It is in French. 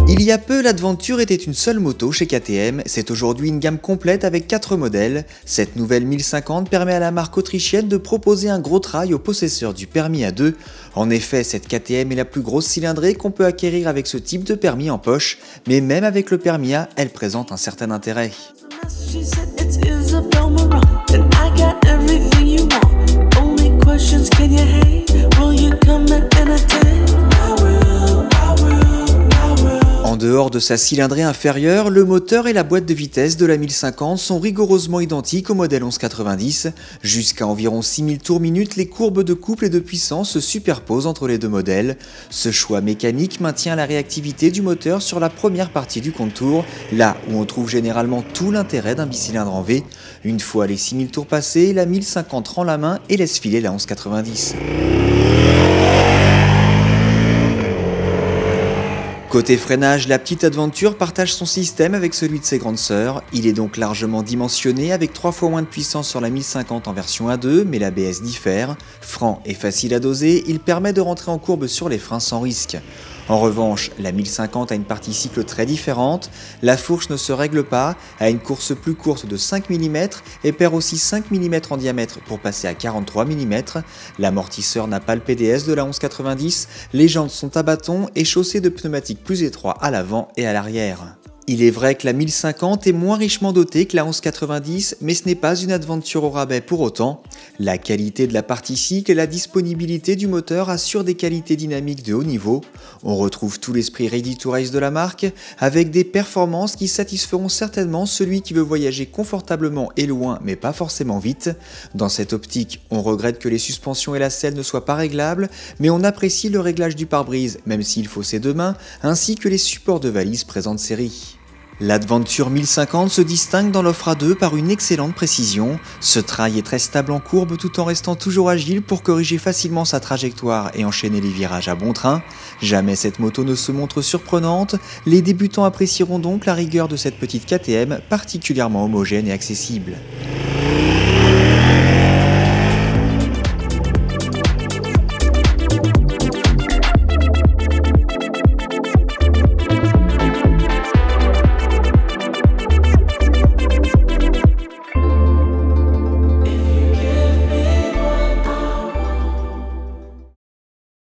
Il y a peu, l'Adventure était une seule moto chez KTM, c'est aujourd'hui une gamme complète avec 4 modèles. Cette nouvelle 1050 permet à la marque autrichienne de proposer un gros trail aux possesseurs du permis A2. En effet, cette KTM est la plus grosse cylindrée qu'on peut acquérir avec ce type de permis en poche, mais même avec le permis A, elle présente un certain intérêt. En dehors de sa cylindrée inférieure, le moteur et la boîte de vitesse de la 1050 sont rigoureusement identiques au modèle 1190. Jusqu'à environ 6000 tours minute, les courbes de couple et de puissance se superposent entre les deux modèles. Ce choix mécanique maintient la réactivité du moteur sur la première partie du contour, là où on trouve généralement tout l'intérêt d'un bicylindre en V. Une fois les 6000 tours passés, la 1050 rend la main et laisse filer la 1190. Côté freinage, la petite Adventure partage son système avec celui de ses grandes sœurs. Il est donc largement dimensionné avec 3 fois moins de puissance sur la 1050 en version A2, mais l'ABS diffère. Franc et facile à doser, il permet de rentrer en courbe sur les freins sans risque. En revanche, la 1050 a une partie cycle très différente, la fourche ne se règle pas, a une course plus courte de 5 mm et perd aussi 5 mm en diamètre pour passer à 43 mm. L'amortisseur n'a pas le PDS de la 1190, les jantes sont à bâton et chaussées de pneumatiques plus étroits à l'avant et à l'arrière. Il est vrai que la 1050 est moins richement dotée que la 1190, mais ce n'est pas une Adventure au rabais pour autant. La qualité de la partie cycle et la disponibilité du moteur assurent des qualités dynamiques de haut niveau. On retrouve tout l'esprit ready to race de la marque, avec des performances qui satisferont certainement celui qui veut voyager confortablement et loin, mais pas forcément vite. Dans cette optique, on regrette que les suspensions et la selle ne soient pas réglables, mais on apprécie le réglage du pare-brise, même s'il faut ses deux mains, ainsi que les supports de valise présents de série. L'Adventure 1050 se distingue dans l'offre A2 par une excellente précision. Ce trail est très stable en courbe tout en restant toujours agile pour corriger facilement sa trajectoire et enchaîner les virages à bon train. Jamais cette moto ne se montre surprenante, les débutants apprécieront donc la rigueur de cette petite KTM particulièrement homogène et accessible.